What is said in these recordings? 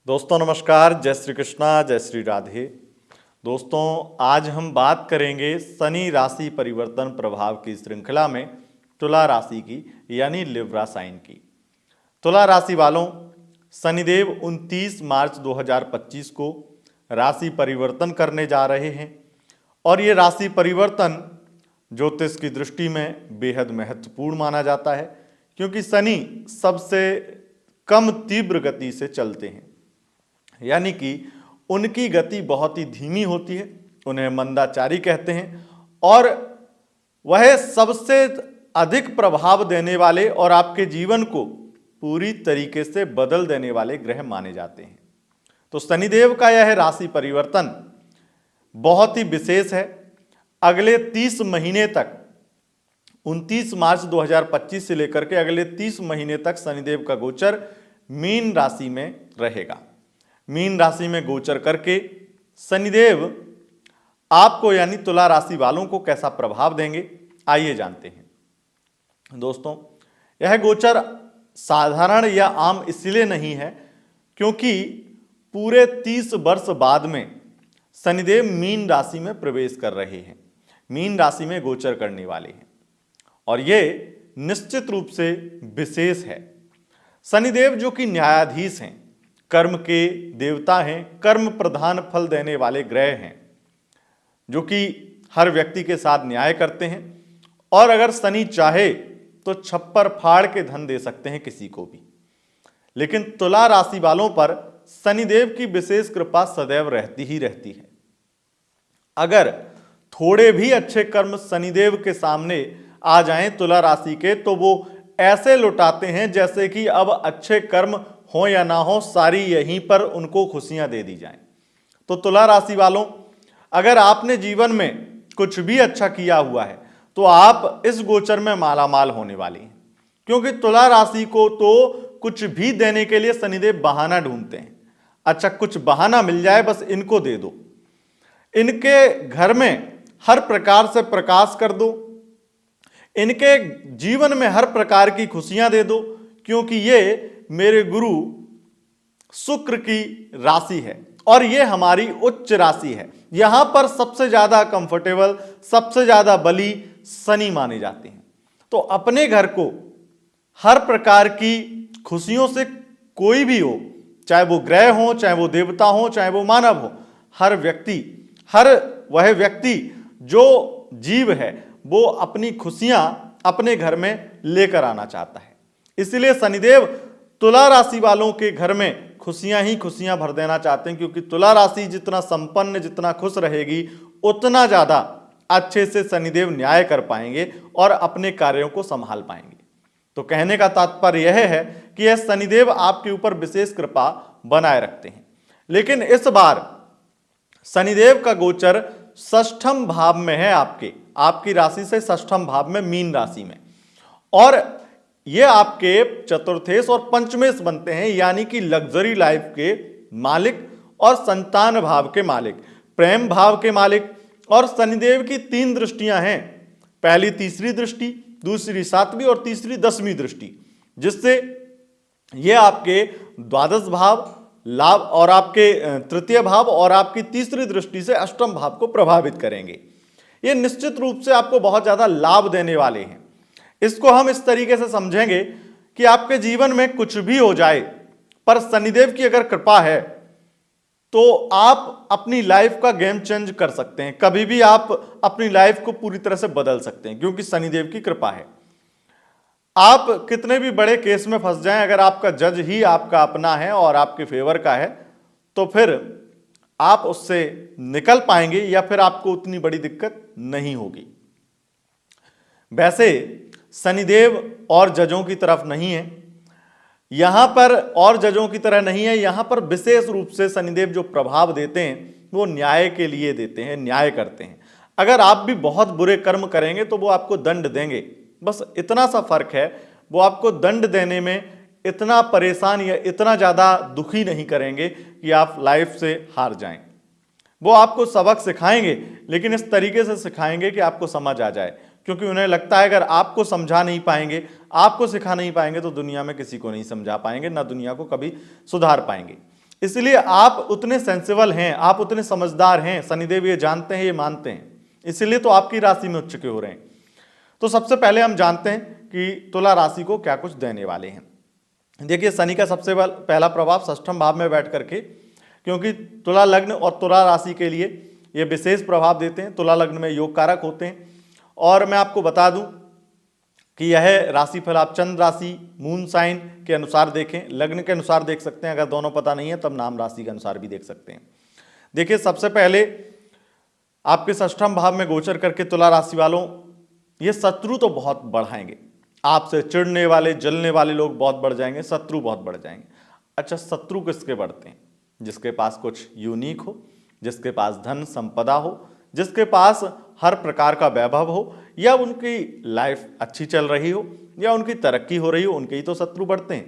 दोस्तों नमस्कार, जय श्री कृष्णा, जय श्री राधे। दोस्तों आज हम बात करेंगे शनि राशि परिवर्तन प्रभाव की श्रृंखला में तुला राशि की यानी लिब्रा साइन की। तुला राशि वालों, शनिदेव 29 मार्च 2025 को राशि परिवर्तन करने जा रहे हैं और ये राशि परिवर्तन ज्योतिष की दृष्टि में बेहद महत्वपूर्ण माना जाता है क्योंकि शनि सबसे कम तीव्र गति से चलते हैं, यानी कि उनकी गति बहुत ही धीमी होती है, उन्हें मंदाचारी कहते हैं और वह सबसे अधिक प्रभाव देने वाले और आपके जीवन को पूरी तरीके से बदल देने वाले ग्रह माने जाते हैं। तो शनिदेव का यह राशि परिवर्तन बहुत ही विशेष है। अगले 30 महीने तक 29 मार्च 2025 से लेकर के अगले 30 महीने तक शनिदेव का गोचर मीन राशि में रहेगा। मीन राशि में गोचर करके शनिदेव आपको यानी तुला राशि वालों को कैसा प्रभाव देंगे, आइए जानते हैं। दोस्तों यह गोचर साधारण या आम इसलिए नहीं है क्योंकि पूरे 30 वर्ष बाद में शनिदेव मीन राशि में प्रवेश कर रहे हैं, मीन राशि में गोचर करने वाले हैं और ये निश्चित रूप से विशेष है। शनिदेव जो कि न्यायाधीश हैं, कर्म के देवता हैं, कर्म प्रधान फल देने वाले ग्रह हैं, जो कि हर व्यक्ति के साथ न्याय करते हैं और अगर शनि चाहे तो छप्पर फाड़ के धन दे सकते हैं किसी को भी। लेकिन तुला राशि वालों पर शनिदेव की विशेष कृपा सदैव रहती ही रहती है। अगर थोड़े भी अच्छे कर्म शनिदेव के सामने आ जाएं तुला राशि के, तो वो ऐसे लुटाते हैं जैसे कि अब अच्छे कर्म हो या ना हो, सारी यहीं पर उनको खुशियां दे दी जाएं। तो तुला राशि वालों, अगर आपने जीवन में कुछ भी अच्छा किया हुआ है तो आप इस गोचर में मालामाल होने वाली हैं, क्योंकि तुला राशि को तो कुछ भी देने के लिए शनिदेव बहाना ढूंढते हैं। अच्छा, कुछ बहाना मिल जाए, बस इनको दे दो, इनके घर में हर प्रकार से प्रकाश कर दो, इनके जीवन में हर प्रकार की खुशियां दे दो, क्योंकि ये मेरे गुरु शुक्र की राशि है और ये हमारी उच्च राशि है। यहां पर सबसे ज्यादा कंफर्टेबल, सबसे ज्यादा बली शनि माने जाते हैं। तो अपने घर को हर प्रकार की खुशियों से, कोई भी हो, चाहे वो ग्रह हो, चाहे वो देवता हो, चाहे वो मानव हो, हर वह व्यक्ति जो जीव है वो अपनी खुशियां अपने घर में लेकर आना चाहता है। इसलिए शनिदेव तुला राशि वालों के घर में खुशियां ही खुशियां भर देना चाहते हैं, क्योंकि तुला राशि जितना संपन्न, जितना खुश रहेगी, उतना ज्यादा अच्छे से शनिदेव न्याय कर पाएंगे और अपने कार्यों को संभाल पाएंगे। तो कहने का तात्पर्य यह है कि यह शनिदेव आपके ऊपर विशेष कृपा बनाए रखते हैं। लेकिन इस बार शनिदेव का गोचर षष्ठम भाव में है, आपकी राशि से षष्ठम भाव में, मीन राशि में, और ये आपके चतुर्थेश और पंचमेश बनते हैं, यानी कि लग्जरी लाइफ के मालिक और संतान भाव के मालिक, प्रेम भाव के मालिक। और शनिदेव की 3 दृष्टियां हैं, पहली तीसरी दृष्टि, दूसरी 7वीं और तीसरी 10वीं दृष्टि, जिससे ये आपके द्वादश भाव, लाभ और आपके तृतीय भाव और आपकी तीसरी दृष्टि से अष्टम भाव को प्रभावित करेंगे। ये निश्चित रूप से आपको बहुत ज्यादा लाभ देने वाले हैं। इसको हम इस तरीके से समझेंगे कि आपके जीवन में कुछ भी हो जाए, पर शनिदेव की अगर कृपा है तो आप अपनी लाइफ का गेम चेंज कर सकते हैं, कभी भी आप अपनी लाइफ को पूरी तरह से बदल सकते हैं, क्योंकि शनिदेव की कृपा है। आप कितने भी बड़े केस में फंस जाएं, अगर आपका जज ही आपका अपना है और आपके फेवर का है, तो फिर आप उससे निकल पाएंगे या फिर आपको उतनी बड़ी दिक्कत नहीं होगी। वैसे शनिदेव और जजों की तरफ नहीं है, यहां पर और जजों की तरह नहीं है। यहां पर विशेष रूप से शनिदेव जो प्रभाव देते हैं वो न्याय के लिए देते हैं, न्याय करते हैं। अगर आप भी बहुत बुरे कर्म करेंगे तो वो आपको दंड देंगे, बस इतना सा फर्क है। वो आपको दंड देने में इतना परेशान या इतना ज्यादा दुखी नहीं करेंगे कि आप लाइफ से हार जाएं। वो आपको सबक सिखाएंगे, लेकिन इस तरीके से सिखाएंगे कि आपको समझ आ जाए, क्योंकि उन्हें लगता है अगर आपको समझा नहीं पाएंगे, आपको सिखा नहीं पाएंगे तो दुनिया में किसी को नहीं समझा पाएंगे, ना दुनिया को कभी सुधार पाएंगे। इसलिए आप उतने सेंसिबल हैं, आप उतने समझदार हैं, शनिदेव ये जानते हैं, ये मानते हैं, इसलिए तो आपकी राशि में उच्च के हो रहे हैं। तो सबसे पहले हम जानते हैं कि तुला राशि को क्या कुछ देने वाले हैं। देखिए, शनि का सबसे पहला प्रभाव षष्ठम भाव में बैठ करके, क्योंकि तुला लग्न और तुला राशि के लिए ये विशेष प्रभाव देते हैं, तुला लग्न में योग कारक होते हैं। और मैं आपको बता दूं कि यह राशिफल आप चंद्र राशि मून साइन के अनुसार देखें, लग्न के अनुसार देख सकते हैं, अगर दोनों पता नहीं है तब नाम राशि के अनुसार भी देख सकते हैं। देखिए, सबसे पहले आपके षष्ठम भाव में गोचर करके तुला राशि वालों, ये शत्रु तो बहुत बढ़ाएंगे, आपसे चिढ़ने वाले जलने वाले लोग बहुत बढ़ जाएंगे, शत्रु बहुत बढ़ जाएंगे। अच्छा, शत्रु किसके बढ़ते हैं? जिसके पास कुछ यूनिक हो, जिसके पास धन संपदा हो, जिसके पास हर प्रकार का वैभव हो, या उनकी लाइफ अच्छी चल रही हो, या उनकी तरक्की हो रही हो, उनके ही तो शत्रु बढ़ते हैं।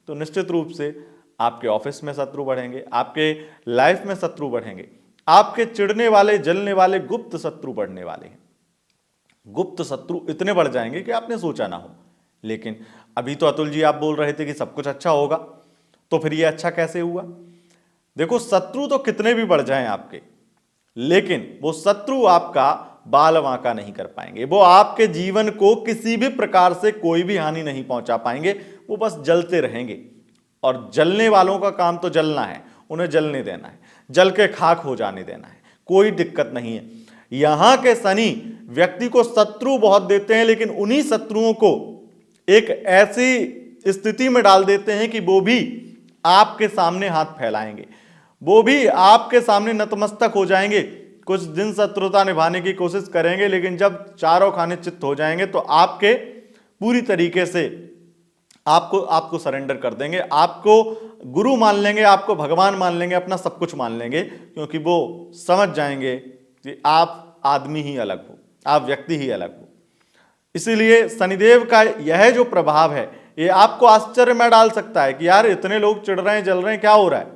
तो निश्चित रूप से आपके ऑफिस में शत्रु बढ़ेंगे, आपके लाइफ में शत्रु बढ़ेंगे, आपके चिढ़ने वाले जलने वाले गुप्त शत्रु बढ़ने वाले हैं। गुप्त शत्रु इतने बढ़ जाएंगे कि आपने सोचा ना हो। लेकिन अभी तो अतुल जी आप बोल रहे थे कि सब कुछ अच्छा होगा, तो फिर ये अच्छा कैसे हुआ? देखो, शत्रु तो कितने भी बढ़ जाएं आपके, लेकिन वो शत्रु आपका बाल बांका नहीं कर पाएंगे, वो आपके जीवन को किसी भी प्रकार से कोई भी हानि नहीं पहुंचा पाएंगे, वो बस जलते रहेंगे। और जलने वालों का काम तो जलना है, उन्हें जलने देना है, जल के खाक हो जाने देना है, कोई दिक्कत नहीं है। यहां के शनि व्यक्ति को शत्रु बहुत देते हैं, लेकिन उन्हीं शत्रुओं को एक ऐसी स्थिति में डाल देते हैं कि वो भी आपके सामने हाथ फैलाएंगे, वो भी आपके सामने नतमस्तक हो जाएंगे। कुछ दिन शत्रुता निभाने की कोशिश करेंगे, लेकिन जब चारों खाने चित्त हो जाएंगे तो आपके पूरी तरीके से आपको सरेंडर कर देंगे, आपको गुरु मान लेंगे, आपको भगवान मान लेंगे, अपना सब कुछ मान लेंगे, क्योंकि वो समझ जाएंगे कि आप आदमी ही अलग हो, आप व्यक्ति ही अलग हो। इसीलिए शनिदेव का यह जो प्रभाव है, ये आपको आश्चर्य में डाल सकता है कि यार इतने लोग चिढ़ रहे हैं, जल रहे हैं, क्या हो रहा है?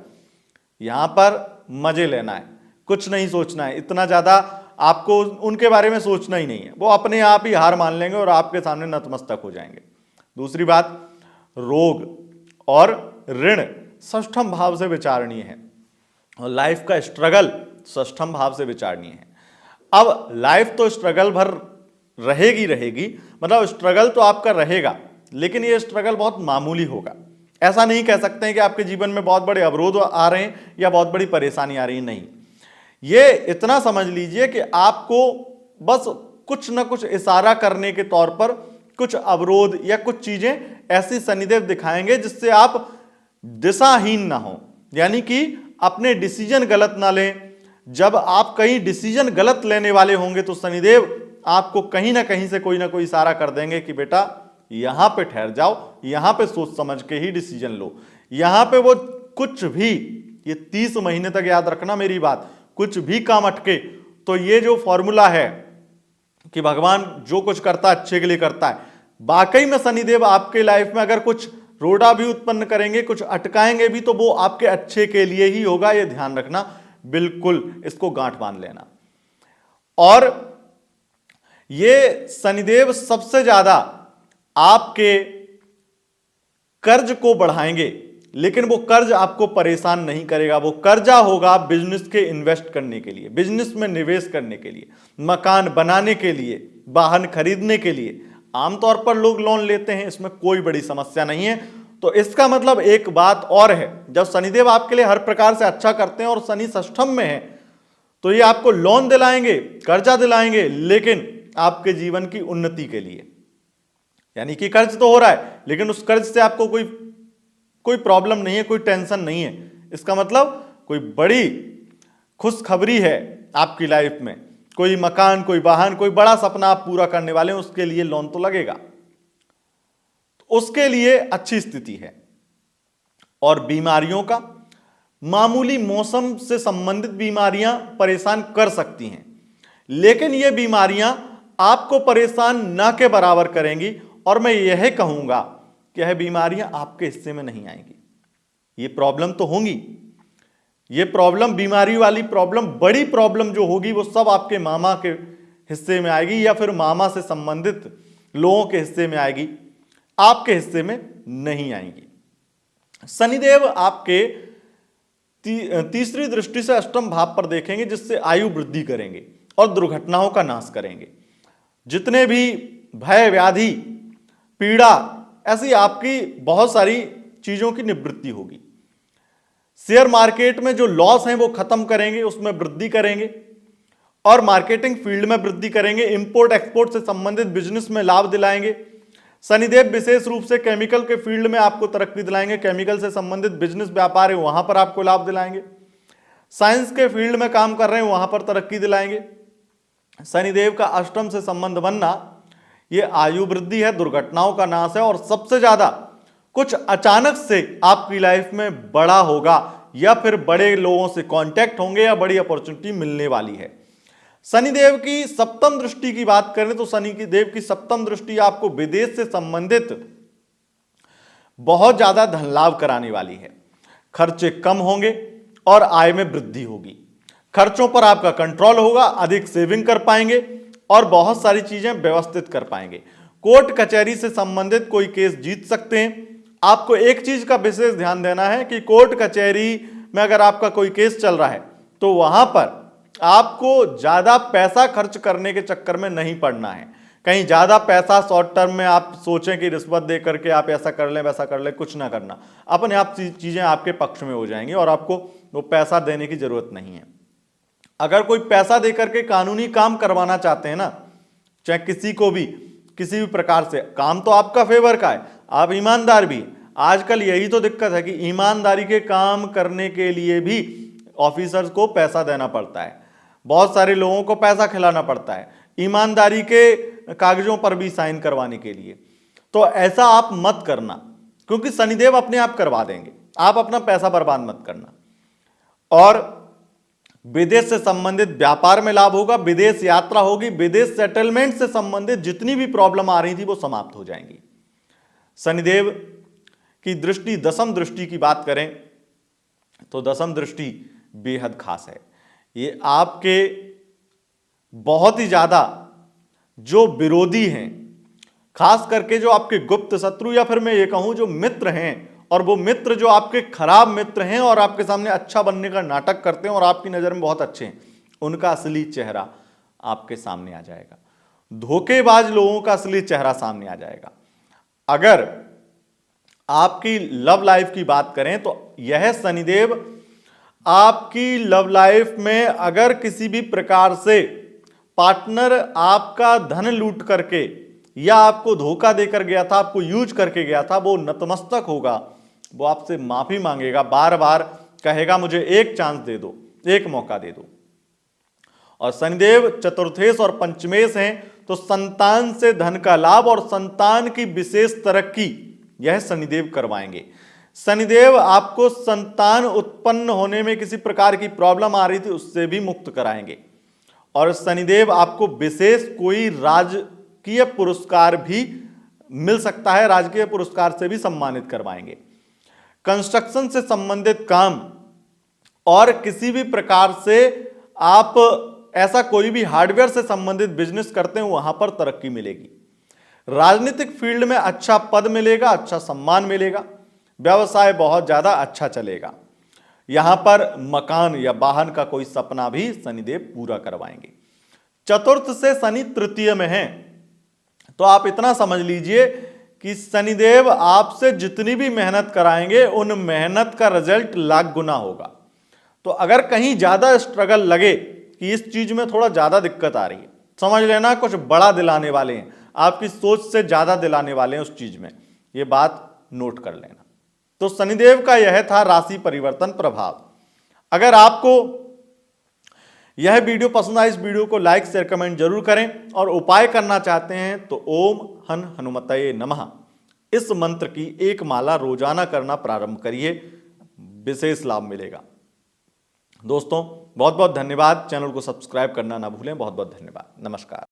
यहां पर मजे लेना है, कुछ नहीं सोचना है, इतना ज्यादा आपको उनके बारे में सोचना ही नहीं है, वो अपने आप ही हार मान लेंगे और आपके सामने नतमस्तक हो जाएंगे। दूसरी बात, रोग और ऋण षष्ठम भाव से विचारणीय है, और लाइफ का स्ट्रगल षष्ठम भाव से विचारणीय है। अब लाइफ तो स्ट्रगल भर रहेगी, मतलब स्ट्रगल तो आपका रहेगा, लेकिन ये स्ट्रगल बहुत मामूली होगा। ऐसा नहीं कह सकते हैं कि आपके जीवन में बहुत बड़े अवरोध आ रहे हैं या बहुत बड़ी परेशानी आ रही है, नहीं। ये इतना समझ लीजिए कि आपको बस कुछ ना कुछ इशारा करने के तौर पर कुछ अवरोध या कुछ चीजें ऐसी शनिदेव दिखाएंगे जिससे आप दिशाहीन ना हो, यानी कि अपने डिसीजन गलत ना लें। जब आप कहीं डिसीजन गलत लेने वाले होंगे तो शनिदेव आपको कहीं ना कहीं से कोई ना कोई इशारा कर देंगे कि बेटा यहां पे ठहर जाओ, यहां पे सोच समझ के ही डिसीजन लो। यहां पे वो कुछ भी, ये 30 महीने तक याद रखना मेरी बात, कुछ भी काम अटके तो ये जो फॉर्मूला है कि भगवान जो कुछ करता है अच्छे के लिए करता है, वाकई में शनिदेव आपके लाइफ में अगर कुछ रोड़ा भी उत्पन्न करेंगे, कुछ अटकाएंगे भी, तो वो आपके अच्छे के लिए ही होगा, ये ध्यान रखना, बिल्कुल इसको गांठ बांध लेना। और ये शनिदेव सबसे ज्यादा आपके कर्ज को बढ़ाएंगे, लेकिन वो कर्ज आपको परेशान नहीं करेगा। वो कर्जा होगा बिजनेस के इन्वेस्ट करने के लिए, बिजनेस में निवेश करने के लिए, मकान बनाने के लिए, वाहन खरीदने के लिए। आमतौर पर लोग लोन लेते हैं, इसमें कोई बड़ी समस्या नहीं है। तो इसका मतलब एक बात और है, जब शनिदेव आपके लिए हर प्रकार से अच्छा करते हैं और शनि षष्ठम में है, तो ये आपको लोन दिलाएंगे, कर्जा दिलाएंगे, लेकिन आपके जीवन की उन्नति के लिए। यानी कि कर्ज तो हो रहा है, लेकिन उस कर्ज से आपको कोई प्रॉब्लम नहीं है, कोई टेंशन नहीं है। इसका मतलब कोई बड़ी खुशखबरी है आपकी लाइफ में, कोई मकान, कोई वाहन, कोई बड़ा सपना आप पूरा करने वाले हैं, उसके लिए लोन तो लगेगा, तो उसके लिए अच्छी स्थिति है। और बीमारियों का, मामूली मौसम से संबंधित बीमारियां परेशान कर सकती हैं, लेकिन ये बीमारियां आपको परेशान ना के बराबर करेंगी। और मैं यह कहूंगा कि यह बीमारियां आपके हिस्से में नहीं आएंगी। ये प्रॉब्लम तो होंगी, ये प्रॉब्लम, बीमारी वाली प्रॉब्लम, बड़ी प्रॉब्लम जो होगी वो सब आपके मामा के हिस्से में आएगी, या फिर मामा से संबंधित लोगों के हिस्से में आएगी, आपके हिस्से में नहीं आएंगी। शनिदेव आपके तीसरी दृष्टि से अष्टम भाव पर देखेंगे, जिससे आयु वृद्धि करेंगे और दुर्घटनाओं का नाश करेंगे। जितने भी भय, व्याधि, पीड़ा, ऐसी आपकी बहुत सारी चीजों की निवृत्ति होगी। शेयर मार्केट में जो लॉस हैं वो खत्म करेंगे, उसमें वृद्धि करेंगे और मार्केटिंग फील्ड में वृद्धि करेंगे। इंपोर्ट एक्सपोर्ट से संबंधित बिजनेस में लाभ दिलाएंगे। शनिदेव विशेष रूप से केमिकल के फील्ड में आपको तरक्की दिलाएंगे। केमिकल से संबंधित बिजनेस व्यापार है, वहां पर आपको लाभ दिलाएंगे। साइंस के फील्ड में काम कर रहे हैं, वहां पर तरक्की दिलाएंगे। शनिदेव का अष्टम से संबंध बनना ये आयु वृद्धि है, दुर्घटनाओं का नाश है और सबसे ज्यादा कुछ अचानक से आपकी लाइफ में बड़ा होगा या फिर बड़े लोगों से कांटेक्ट होंगे या बड़ी अपॉर्चुनिटी मिलने वाली है। शनिदेव की सप्तम दृष्टि की बात करें तो शनि की देव की सप्तम दृष्टि आपको विदेश से संबंधित बहुत ज्यादा धन लाभ कराने वाली है। खर्चे कम होंगे और आय में वृद्धि होगी। खर्चों पर आपका कंट्रोल होगा, अधिक सेविंग कर पाएंगे और बहुत सारी चीजें व्यवस्थित कर पाएंगे। कोर्ट कचहरी से संबंधित कोई केस जीत सकते हैं। आपको एक चीज का विशेष ध्यान देना है कि कोर्ट कचहरी में अगर आपका कोई केस चल रहा है तो वहां पर आपको ज्यादा पैसा खर्च करने के चक्कर में नहीं पड़ना है। कहीं ज्यादा पैसा शॉर्ट टर्म में आप सोचें कि रिश्वत दे करके आप ऐसा कर लें वैसा कर लें, कुछ ना करना। अपने आप चीजें आपके पक्ष में हो जाएंगी और आपको वो पैसा देने की जरूरत नहीं है। अगर कोई पैसा दे करके कानूनी काम करवाना चाहते हैं ना, चाहे किसी भी प्रकार से, काम तो आपका फेवर का है, आप ईमानदार भी। आजकल यही तो दिक्कत है कि ईमानदारी के काम करने के लिए भी ऑफिसर्स को पैसा देना पड़ता है, बहुत सारे लोगों को पैसा खिलाना पड़ता है ईमानदारी के कागजों पर भी साइन करवाने के लिए। तो ऐसा आप मत करना, क्योंकि शनिदेव अपने आप करवा देंगे। आप अपना पैसा बर्बाद मत करना। और विदेश से संबंधित व्यापार में लाभ होगा, विदेश यात्रा होगी, विदेश सेटलमेंट से संबंधित जितनी भी प्रॉब्लम आ रही थी वो समाप्त हो जाएंगी। शनिदेव की दृष्टि, दसम दृष्टि की बात करें तो दसम दृष्टि बेहद खास है। ये आपके बहुत ही ज्यादा जो विरोधी हैं, खास करके जो आपके गुप्त शत्रु या फिर मैं ये कहूं जो मित्र हैं, और वो मित्र जो आपके खराब मित्र हैं और आपके सामने अच्छा बनने का नाटक करते हैं और आपकी नजर में बहुत अच्छे हैं, उनका असली चेहरा आपके सामने आ जाएगा। धोखेबाज लोगों का असली चेहरा सामने आ जाएगा। अगर आपकी लव लाइफ की बात करें तो यह शनिदेव आपकी लव लाइफ में अगर किसी भी प्रकार से पार्टनर आपका धन लूट करके या आपको धोखा देकर गया था, आपको यूज करके गया था, वो नतमस्तक होगा। वो आपसे माफी मांगेगा, बार बार कहेगा मुझे एक चांस दे दो, एक मौका दे दो। और शनिदेव चतुर्थेश और पंचमेश हैं तो संतान से धन का लाभ और संतान की विशेष तरक्की यह शनिदेव करवाएंगे। शनिदेव आपको संतान उत्पन्न होने में किसी प्रकार की प्रॉब्लम आ रही थी उससे भी मुक्त कराएंगे। और शनिदेव आपको विशेष कोई राजकीय पुरस्कार भी मिल सकता है, राजकीय पुरस्कार से भी सम्मानित करवाएंगे। कंस्ट्रक्शन से संबंधित काम और किसी भी प्रकार से आप ऐसा कोई भी हार्डवेयर से संबंधित बिजनेस करते हैं वहां पर तरक्की मिलेगी। राजनीतिक फील्ड में अच्छा पद मिलेगा, अच्छा सम्मान मिलेगा। व्यवसाय बहुत ज्यादा अच्छा चलेगा। यहां पर मकान या वाहन का कोई सपना भी शनिदेव पूरा करवाएंगे। चतुर्थ से शनि तृतीय में है तो आप इतना समझ लीजिए कि शनिदेव आपसे जितनी भी मेहनत कराएंगे उन मेहनत का रिजल्ट लाख गुना होगा। तो अगर कहीं ज्यादा स्ट्रगल लगे कि इस चीज में थोड़ा ज्यादा दिक्कत आ रही है, समझ लेना कुछ बड़ा दिलाने वाले हैं, आपकी सोच से ज्यादा दिलाने वाले हैं उस चीज में, ये बात नोट कर लेना। तो शनिदेव का यह था राशि परिवर्तन प्रभाव। अगर आपको यह वीडियो पसंद आए, इस वीडियो को लाइक शेयर कमेंट जरूर करें और उपाय करना चाहते हैं तो ओम हन हनुमतये नमः इस मंत्र की एक माला रोजाना करना प्रारंभ करिए, विशेष लाभ मिलेगा। दोस्तों बहुत बहुत धन्यवाद। चैनल को सब्सक्राइब करना ना भूलें। बहुत बहुत धन्यवाद। नमस्कार।